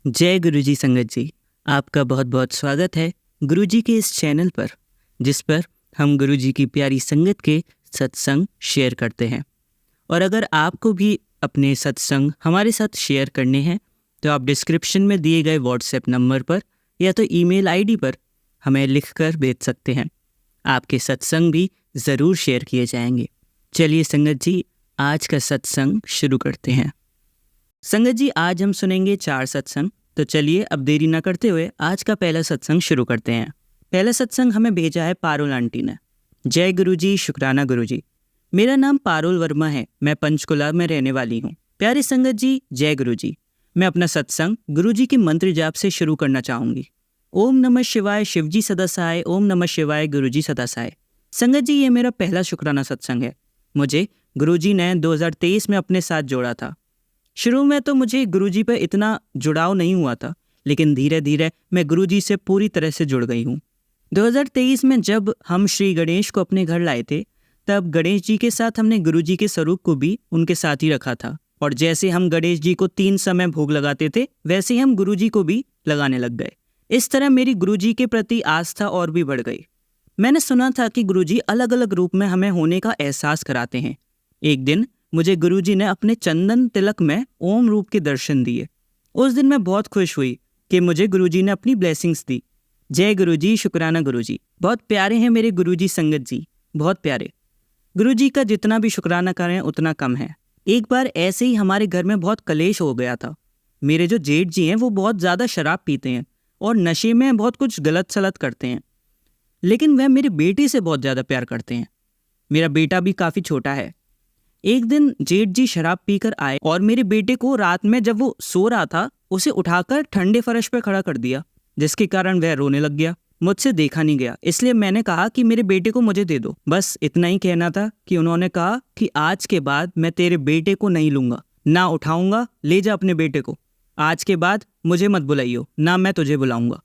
जय गुरु जी संगत जी, आपका बहुत बहुत स्वागत है गुरु जी के इस चैनल पर, जिस पर हम गुरु जी की प्यारी संगत के सत्संग शेयर करते हैं। और अगर आपको भी अपने सत्संग हमारे साथ शेयर करने हैं तो आप डिस्क्रिप्शन में दिए गए व्हाट्सएप नंबर पर या तो ईमेल आईडी पर हमें लिखकर भेज सकते हैं। आपके सत्संग भी ज़रूर शेयर किए जाएंगे। चलिए संगत जी, आज का सत्संग शुरू करते हैं। संगत जी, आज हम सुनेंगे 4 सत्संग। तो चलिए अब देरी न करते हुए आज का पहला सत्संग शुरू करते हैं। पहला सत्संग हमें भेजा है पारुल आंटी ने। जय गुरु जी, शुक्राना गुरु जी। मेरा नाम पारुल वर्मा है, मैं पंचकुला में रहने वाली हूँ। प्यारे संगत जी, जय गुरु जी। मैं अपना सत्संग गुरु जी के मंत्र जाप से शुरू करना चाहूँगी। ओम नमः शिवाय, शिवजी सदा सहाय। ओम नमः शिवाय, गुरु जी सदा सहाय। संगत जी, ये मेरा पहला शुक्राना सत्संग है। मुझे गुरु जी ने 2023 में अपने साथ जोड़ा था। शुरू में तो मुझे गुरुजी पर इतना जुड़ाव नहीं हुआ था, लेकिन धीरे धीरे मैं गुरुजी से पूरी तरह से जुड़ गई हूँ। 2023 में जब हम श्री गणेश को अपने घर लाए थे, तब गणेश जी के साथ हमने गुरुजी के स्वरूप को भी उनके साथ ही रखा था। और जैसे हम गणेश जी को 3 समय भोग लगाते थे, वैसे ही हम गुरुजी को भी लगाने लग गए। इस तरह मेरी गुरुजी के प्रति आस्था और भी बढ़ गई। मैंने सुना था कि गुरुजी अलग अलग रूप में हमें होने का एहसास कराते हैं। एक दिन मुझे गुरुजी ने अपने चंदन तिलक में ओम रूप के दर्शन दिए। उस दिन मैं बहुत खुश हुई कि मुझे गुरुजी ने अपनी ब्लेसिंग्स दी। जय गुरुजी, शुक्राना गुरुजी। बहुत प्यारे हैं मेरे गुरुजी संगत जी, बहुत प्यारे। गुरुजी का जितना भी शुक्राना करें उतना कम है। एक बार ऐसे ही हमारे घर में बहुत कलेश हो गया था। मेरे जो जेठ जी हैं वो बहुत ज़्यादा शराब पीते हैं और नशे में बहुत कुछ गलत सलत करते हैं, लेकिन वह मेरे बेटे से बहुत ज़्यादा प्यार करते हैं। मेरा बेटा भी काफ़ी छोटा है। एक दिन जेठ जी शराब पीकर आए और मेरे बेटे को रात में जब वो सो रहा था, उसे उठाकर ठंडे फर्श पर खड़ा कर दिया, जिसके कारण वह रोने लग गया। मुझसे देखा नहीं गया, इसलिए मैंने कहा कि मेरे बेटे को मुझे दे दो। बस इतना ही कहना था कि उन्होंने कहा कि आज के बाद मैं तेरे बेटे को नहीं लूंगा, ना उठाऊंगा, ले जा अपने बेटे को। आज के बाद मुझे मत बुलाइयो, ना मैं तुझे बुलाऊंगा।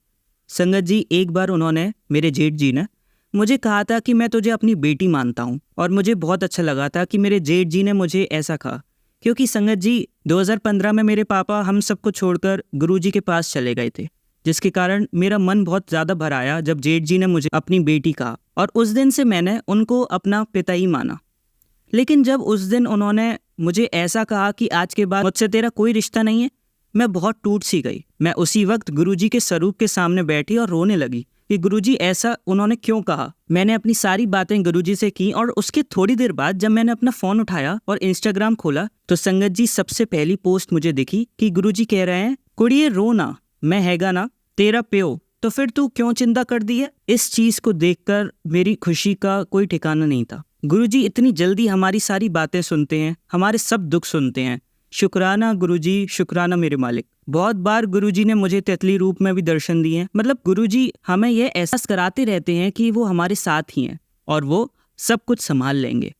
संगत जी, एक बार उन्होंने, मेरे जेठ जी ने मुझे कहा था कि मैं तुझे अपनी बेटी मानता हूँ, और मुझे बहुत अच्छा लगा था कि मेरे जेठ जी ने मुझे ऐसा कहा, क्योंकि संगत जी 2015 में मेरे पापा हम सबको छोड़कर गुरुजी के पास चले गए थे, जिसके कारण मेरा मन बहुत ज़्यादा भर आया जब जेठ जी ने मुझे अपनी बेटी कहा, और उस दिन से मैंने उनको अपना पिता ही माना। लेकिन जब उस दिन उन्होंने मुझे ऐसा कहा कि आज के बाद मुझसे तेरा कोई रिश्ता नहीं है, मैं बहुत टूट सी गई। मैं उसी वक्त गुरुजी के स्वरूप के सामने बैठी और रोने लगी कि गुरुजी ऐसा उन्होंने क्यों कहा। मैंने अपनी सारी बातें गुरुजी से की, और उसके थोड़ी देर बाद जब मैंने अपना फ़ोन उठाया और इंस्टाग्राम खोला तो संगत जी सबसे पहली पोस्ट मुझे दिखी कि गुरुजी कह रहे हैं, कुड़िए रो ना, मैं हैगा ना तेरा प्यो, तो फिर तू क्यों चिंता कर दी है। इस चीज़ को देखकर मेरी खुशी का कोई ठिकाना नहीं था। गुरुजी इतनी जल्दी हमारी सारी बातें सुनते हैं, हमारे सब दुख सुनते हैं। शुक्राना गुरुजी, शुक्राना मेरे मालिक। बहुत बार गुरुजी ने मुझे तितली रूप में भी दर्शन दिए हैं। मतलब गुरुजी हमें यह एहसास कराते रहते हैं कि वो हमारे साथ ही हैं और वो सब कुछ संभाल लेंगे।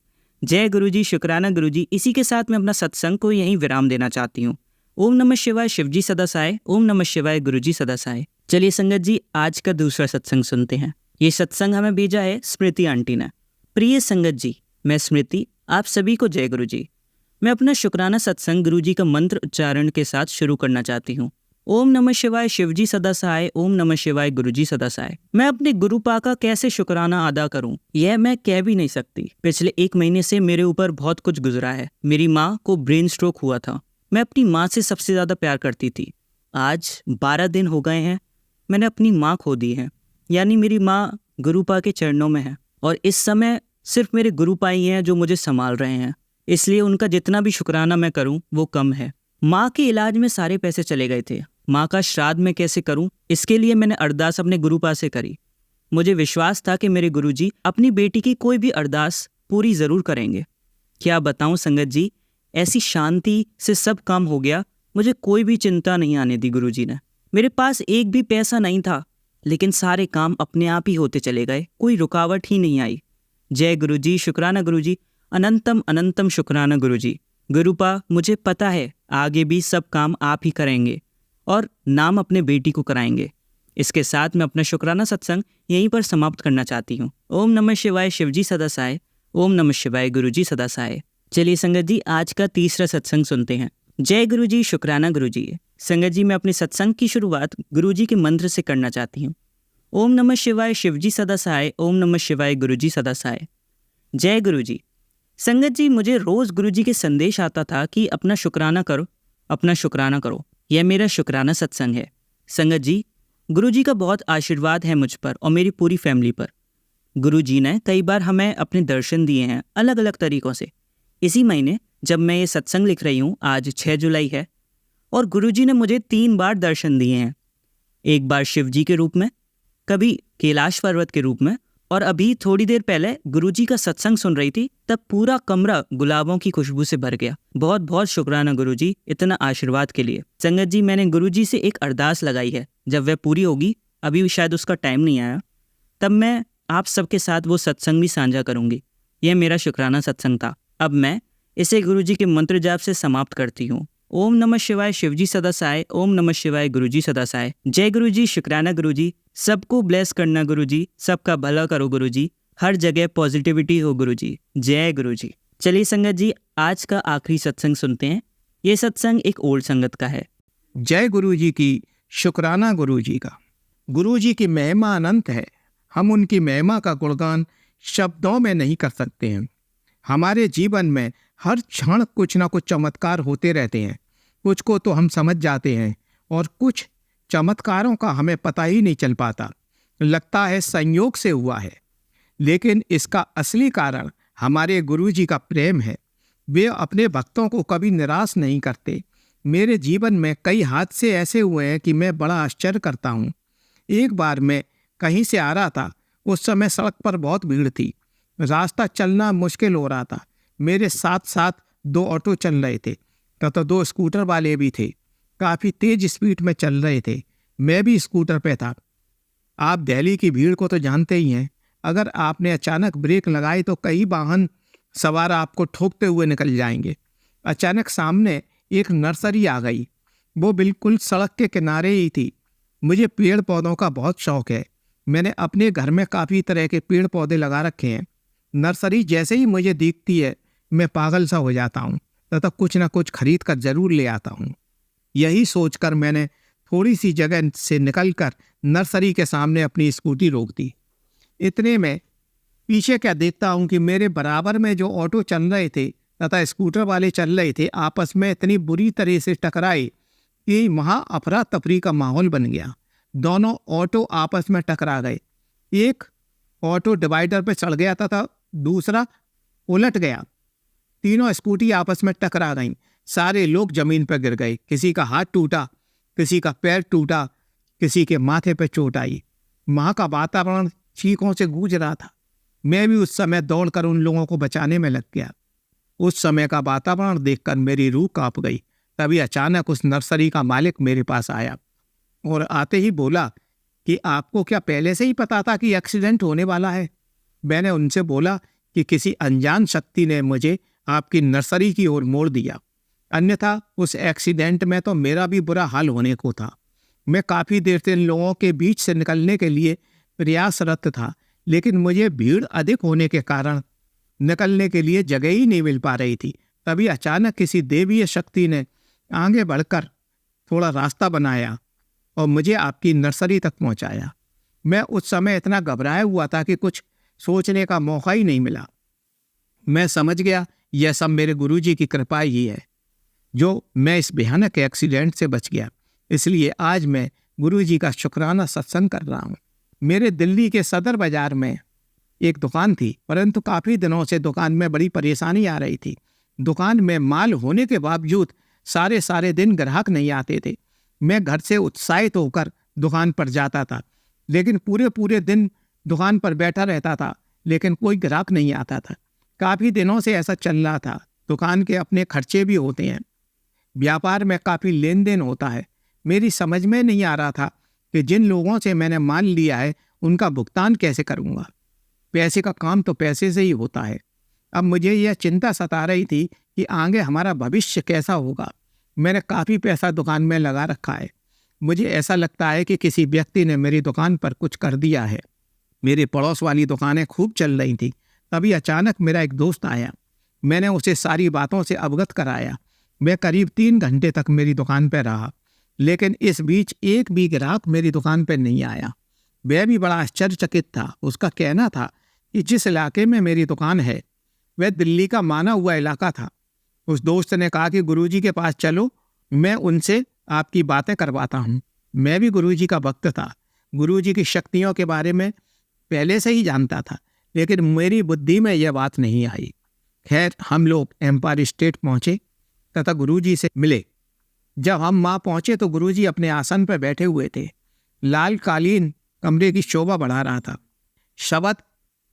जय गुरुजी, शुक्राना गुरुजी। इसी के साथ मैं अपना सत्संग को यहीं विराम देना चाहती हूँ। ओम नमः शिवाय, शिवजी सदा सहाय। ओम नमः शिवाय, गुरुजी सदा सहाय। चलिए संगत जी, आज का दूसरा सत्संग सुनते हैं। ये सत्संग हमें भेजा है स्मृति आंटी ने। प्रिय संगत जी, मैं स्मृति, आप सभी को जय गुरुजी। मैं अपना शुक्राना सत्संग गुरुजी का मंत्र उच्चारण के साथ शुरू करना चाहती हूँ। ओम नमः शिवाय, शिवजी सदा सहाय। ओम नमः शिवाय, गुरुजी सदा सहाय। मैं अपने गुरुपा का कैसे शुक्राना अदा करूं, यह मैं कह भी नहीं सकती। पिछले 1 महीने से मेरे ऊपर बहुत कुछ गुजरा है। मेरी माँ को ब्रेन स्ट्रोक हुआ था। मैं अपनी माँ से सबसे ज़्यादा प्यार करती थी। आज 12 दिन हो गए हैं मैंने अपनी माँ खो दी है, यानी मेरी माँ गुरुपा के चरणों में है, और इस समय सिर्फ मेरे गुरुपा ही हैं जो मुझे संभाल रहे हैं। इसलिए उनका जितना भी शुक्राना मैं करूं वो कम है। माँ के इलाज में सारे पैसे चले गए थे। माँ का श्राद्ध मैं कैसे करूं, इसके लिए मैंने अरदास अपने गुरुपा से करी। मुझे विश्वास था कि मेरे गुरुजी अपनी बेटी की कोई भी अरदास पूरी ज़रूर करेंगे। क्या बताऊं संगत जी, ऐसी शांति से सब काम हो गया, मुझे कोई भी चिंता नहीं आने दी गुरुजी ने। मेरे पास एक भी पैसा नहीं था, लेकिन सारे काम अपने आप ही होते चले गए, कोई रुकावट ही नहीं आई। जय गुरुजी, शुक्राना गुरुजी। अनंतम अनंतम शुक्राना गुरुजी। गुरुपा, मुझे पता है आगे भी सब काम आप ही करेंगे और नाम अपने बेटी को कराएंगे। इसके साथ मैं अपना शुक्राना सत्संग यहीं पर समाप्त करना चाहती हूँ। ओम नमः शिवाय, शिवजी सदा सहाय। ओम नमः शिवाय, गुरुजी सदा सहाय। चलिए संगत जी, आज का तीसरा सत्संग सुनते हैं। जय गुरुजी, शुक्राना गुरुजी। संगत जी, मैं अपने सत्संग की शुरुआत गुरुजी के मंत्र से करना चाहती हूँ। ओम नमः शिवाय, शिवजी सदा सहाय। ओम नमः शिवाय, गुरुजी सदा सहाय। जय गुरुजी। संगत जी, मुझे रोज़ गुरुजी के संदेश आता था कि अपना शुक्राना करो, अपना शुक्राना करो। यह मेरा शुक्राना सत्संग है। संगत जी, गुरुजी का बहुत आशीर्वाद है मुझ पर और मेरी पूरी फैमिली पर। गुरुजी ने कई बार हमें अपने दर्शन दिए हैं अलग अलग तरीक़ों से। इसी महीने जब मैं ये सत्संग लिख रही हूँ, आज 6 जुलाई है, और गुरुजी ने मुझे 3 बार दर्शन दिए हैं। एक बार शिवजी के रूप में, कभी कैलाश पर्वत के रूप में, और अभी थोड़ी देर पहले गुरुजी का सत्संग सुन रही थी, तब पूरा कमरा गुलाबों की खुशबू से भर गया। बहुत बहुत शुक्राना गुरुजी इतना आशीर्वाद के लिए। संगत जी, मैंने गुरुजी से एक अरदास लगाई है, जब वह पूरी होगी, अभी शायद उसका टाइम नहीं आया, तब मैं आप सबके साथ वो सत्संग भी साझा करूंगी। यह मेरा शुक्राना सत्संग था। अब मैं इसे गुरुजी के मंत्र जाप से समाप्त करती हूँ। ओम नमः शिवाय, शिवजी सदा सहाय। ओम नमः शिवाय, गुरुजी सदा सहाय। जय गुरुजी, शुक्राना गुरुजी। सबको ब्लेस करना गुरुजी, सबका भला करो गुरुजी, हर जगह पॉजिटिविटी हो गुरुजी। जय गुरुजी। चलिए संगत जी, आज का आखिरी सत्संग सुनते हैं। ये सत्संग एक ओल्ड संगत का है। जय गुरुजी की, शुक्राना गुरुजी का। गुरुजी की महिमा अनंत है। हम उनकी महिमा का गुणगान शब्दों में नहीं कर सकते हैं। हमारे जीवन में हर क्षण कुछ ना कुछ चमत्कार होते रहते हैं। कुछ को तो हम समझ जाते हैं और कुछ चमत्कारों का हमें पता ही नहीं चल पाता। लगता है संयोग से हुआ है, लेकिन इसका असली कारण हमारे गुरुजी का प्रेम है। वे अपने भक्तों को कभी निराश नहीं करते। मेरे जीवन में कई हादसे ऐसे हुए हैं कि मैं बड़ा आश्चर्य करता हूँ। एक बार मैं कहीं से आ रहा था। उस समय सड़क पर बहुत भीड़ थी, रास्ता चलना मुश्किल हो रहा था। मेरे साथ साथ 2 ऑटो चल रहे थे तथा 2 स्कूटर वाले भी थे। काफ़ी तेज स्पीड में चल रहे थे। मैं भी स्कूटर पे था। आप दिल्ली की भीड़ को तो जानते ही हैं। अगर आपने अचानक ब्रेक लगाई तो कई वाहन सवार आपको ठोकते हुए निकल जाएंगे। अचानक सामने एक नर्सरी आ गई। वो बिल्कुल सड़क के किनारे ही थी। मुझे पेड़ पौधों का बहुत शौक है। मैंने अपने घर में काफ़ी तरह के पेड़ पौधे लगा रखे हैं। नर्सरी जैसे ही मुझे दिखती है, मैं पागल सा हो जाता हूँ तथा कुछ ना कुछ खरीद कर जरूर ले आता हूँ। यही सोचकर मैंने थोड़ी सी जगह से निकलकर नर्सरी के सामने अपनी स्कूटी रोक दी। इतने में पीछे क्या देखता हूँ कि मेरे बराबर में जो ऑटो चल रहे थे तथा स्कूटर वाले चल रहे थे, आपस में इतनी बुरी तरह से टकराए कि वहाँ अफरा तफरी का माहौल बन गया। दोनों ऑटो आपस में टकरा गए। एक ऑटो डिवाइडर पर चढ़ गया तथा दूसरा उलट गया। तीनों स्कूटी आपस में टकरा गईं। सारे लोग जमीन पर गिर गए। किसी का हाथ टूटा, किसी का पैर टूटा, किसी के माथे पर चोट आई। वहाँ का वातावरण चीखों से गूंज रहा था। मैं भी उस समय दौड़कर उन लोगों को बचाने में लग गया। उस समय का वातावरण देखकर मेरी रूह कांप गई। तभी अचानक उस नर्सरी का मालिक मेरे पास आया और आते ही बोला कि आपको क्या पहले से ही पता था कि एक्सीडेंट होने वाला है? मैंने उनसे बोला कि किसी अनजान शक्ति ने मुझे आपकी नर्सरी की ओर मोड़ दिया, अन्यथा उस एक्सीडेंट में तो मेरा भी बुरा हाल होने को था। मैं काफ़ी देर से इन लोगों के बीच से निकलने के लिए प्रयासरत था, लेकिन मुझे भीड़ अधिक होने के कारण निकलने के लिए जगह ही नहीं मिल पा रही थी। तभी अचानक किसी देवीय शक्ति ने आगे बढ़कर थोड़ा रास्ता बनाया और मुझे आपकी नर्सरी तक पहुंचाया। मैं उस समय इतना घबराया हुआ था कि कुछ सोचने का मौका ही नहीं मिला। मैं समझ गया यह सब मेरे गुरुजी की कृपा ही है जो मैं इस भयानक एक्सीडेंट से बच गया। इसलिए आज मैं गुरुजी का शुक्राना सत्संग कर रहा हूँ। मेरे दिल्ली के सदर बाजार में एक दुकान थी, परंतु काफ़ी दिनों से दुकान में बड़ी परेशानी आ रही थी। दुकान में माल होने के बावजूद सारे दिन ग्राहक नहीं आते थे। मैं घर से उत्साहित होकर दुकान पर जाता था, लेकिन पूरे दिन दुकान पर बैठा रहता था, लेकिन कोई ग्राहक नहीं आता था। काफ़ी दिनों से ऐसा चल रहा था। दुकान के अपने खर्चे भी होते हैं, व्यापार में काफ़ी लेन देन होता है। मेरी समझ में नहीं आ रहा था कि जिन लोगों से मैंने माल लिया है उनका भुगतान कैसे करूँगा। पैसे का काम तो पैसे से ही होता है। अब मुझे यह चिंता सता रही थी कि आगे हमारा भविष्य कैसा होगा। मैंने काफ़ी पैसा दुकान में लगा रखा है। मुझे ऐसा लगता है कि किसी व्यक्ति ने मेरी दुकान पर कुछ कर दिया है। मेरे पड़ोस वाली दुकानें खूब चल रही थी। तभी अचानक मेरा एक दोस्त आया। मैंने उसे सारी बातों से अवगत कराया। मैं करीब 3 घंटे तक मेरी दुकान पर रहा। लेकिन इस बीच एक भी ग्राहक मेरी दुकान पर नहीं आया। वह भी बड़ा आश्चर्यचकित था। उसका कहना था कि जिस इलाके में मेरी दुकान है वह दिल्ली का माना हुआ इलाका था। उस दोस्त ने कहा कि गुरुजी के पास चलो, मैं उनसे आपकी बातें करवाता हूँ। मैं भी गुरुजी का भक्त था, गुरुजी की शक्तियों के बारे में पहले से ही जानता था, लेकिन मेरी बुद्धि में यह बात नहीं आई। खैर, हम लोग एम्पायर स्टेट पहुँचे तथा गुरुजी से मिले। जब हम वहाँ पहुँचे तो गुरुजी अपने आसन पर बैठे हुए थे। लाल कालीन कमरे की शोभा बढ़ा रहा था। शब्द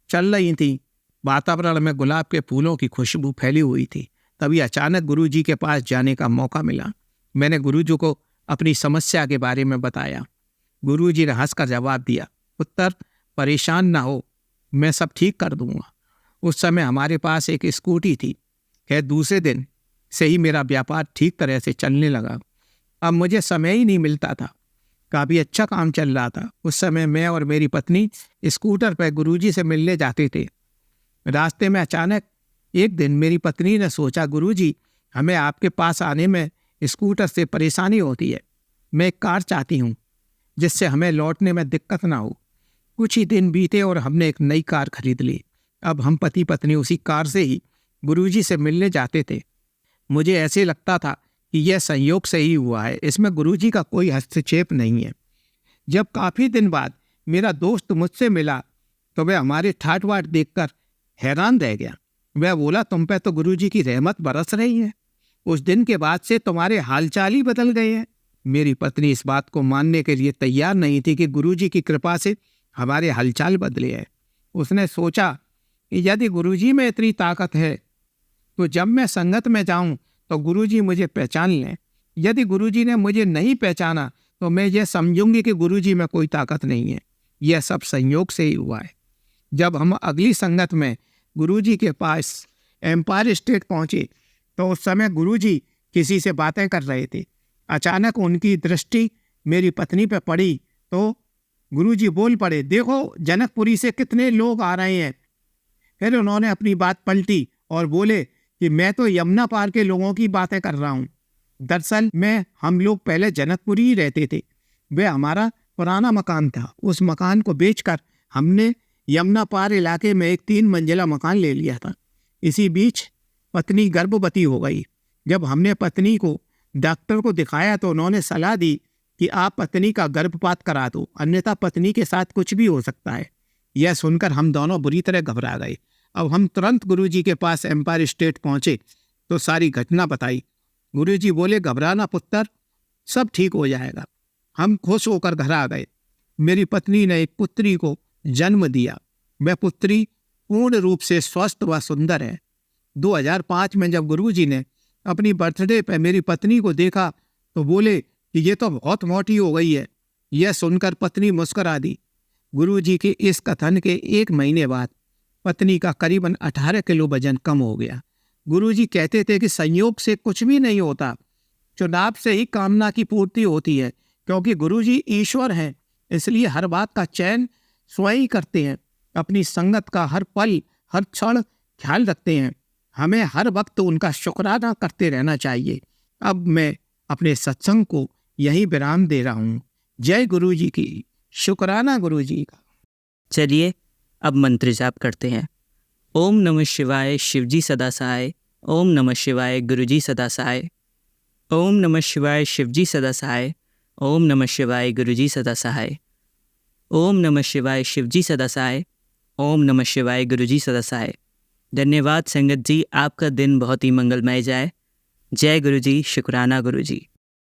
चल रही थी, वातावरण में गुलाब के फूलों की खुशबू फैली हुई थी। तभी अचानक गुरुजी के पास जाने का मौका मिला। मैंने गुरुजी को अपनी समस्या के बारे में बताया। गुरुजी ने हंसकर जवाब दिया, पुत्र परेशान ना हो, मैं सब ठीक कर दूंगा। उस समय हमारे पास एक स्कूटी थी। खैर, दूसरे दिन से ही मेरा व्यापार ठीक तरह से चलने लगा। अब मुझे समय ही नहीं मिलता था। काफ़ी अच्छा काम चल रहा था। उस समय मैं और मेरी पत्नी स्कूटर पर गुरुजी से मिलने जाते थे। रास्ते में अचानक एक दिन मेरी पत्नी ने सोचा, गुरुजी हमें आपके पास आने में स्कूटर से परेशानी होती है। मैं एक कार चाहती हूँ जिससे हमें लौटने में दिक्कत ना हो। कुछ ही दिन बीते और हमने एक नई कार खरीद ली। अब हम पति पत्नी उसी कार से ही गुरुजी से मिलने जाते थे। मुझे ऐसे लगता था कि यह संयोग से ही हुआ है, इसमें गुरुजी का कोई हस्तक्षेप नहीं है। जब काफ़ी दिन बाद मेरा दोस्त मुझसे मिला तो वह हमारे ठाट बाट देखकर हैरान रह गया। वह बोला, तुम पे तो गुरुजी की रहमत बरस रही है। उस दिन के बाद से तुम्हारे हालचाल ही बदल गए हैं। मेरी पत्नी इस बात को मानने के लिए तैयार नहीं थी कि गुरुजी की कृपा से हमारे हालचाल बदले हैं। उसने सोचा कि यदि गुरुजी में इतनी ताकत है तो जब मैं संगत में जाऊं तो गुरुजी मुझे पहचान लें। यदि गुरुजी ने मुझे नहीं पहचाना तो मैं ये समझूंगी कि गुरुजी में कोई ताकत नहीं है। यह सब संयोग से ही हुआ है। जब हम अगली संगत में गुरुजी के पास एम्पायर स्टेट पहुंचे तो उस समय गुरुजी किसी से बातें कर रहे थे। अचानक उनकी दृष्टि मेरी पत्नी पर पड़ी तो गुरुजी बोल पड़े, देखो जनकपुरी से कितने लोग आ रहे हैं। फिर उन्होंने अपनी बात पलटी और बोले कि मैं तो यमुना पार के लोगों की बातें कर रहा हूँ। दरअसल हम लोग पहले जनकपुरी ही रहते थे। वह हमारा पुराना मकान था। उस मकान को बेचकर हमने यमुना पार इलाके में एक 3 मंजिला मकान ले लिया था। इसी बीच पत्नी गर्भवती हो गई। जब हमने पत्नी को डॉक्टर को दिखाया तो उन्होंने सलाह दी कि आप पत्नी का गर्भपात करा दो, अन्यथा पत्नी के साथ कुछ भी हो सकता है। यह सुनकर हम दोनों बुरी तरह घबरा गए। अब हम तुरंत गुरुजी के पास एम्पायर स्टेट पहुंचे तो सारी घटना बताई। गुरुजी बोले, घबराना पुत्र, सब ठीक हो जाएगा। हम खुश होकर घर आ गए। मेरी पत्नी ने एक पुत्री को जन्म दिया। वह पुत्री पूर्ण रूप से स्वस्थ व सुंदर है। 2005 में जब गुरुजी ने अपनी बर्थडे पर मेरी पत्नी को देखा तो बोले कि ये तो बहुत मोटी हो गई है। यह सुनकर पत्नी मुस्कुरा दी। गुरुजी के इस कथन के 1 महीने बाद पत्नी का करीबन 18 किलो वजन कम हो गया। गुरुजी कहते थे कि संयोग से कुछ भी नहीं होता, चुनाव से ही कामना की पूर्ति होती है। क्योंकि गुरुजी ईश्वर हैं, इसलिए हर बात का चयन स्वयं ही करते हैं। अपनी संगत का हर पल हर क्षण ख्याल रखते हैं। हमें हर वक्त उनका शुक्राना करते रहना चाहिए। अब मैं अपने सत्संग को यहीं विराम दे रहा हूँ। जय गुरुजी की। शुक्राना गुरुजी का। चलिए अब मंत्र जाप करते हैं। ओम नमः शिवाय शिवजी सदा सहाय। ओम नमः शिवाय गुरुजी सदा सहाय। ओम नमः शिवाय शिवजी सदा सहाय। ओम नमः शिवाय गुरुजी सदा सहाय। ओम नमः शिवाय शिवजी सदा सहाय। ओम नमः शिवाय गुरुजी सदा सहाय। धन्यवाद संगत जी, आपका दिन बहुत ही मंगलमय जाए। जय गुरुजी। शुक्राना गुरुजी।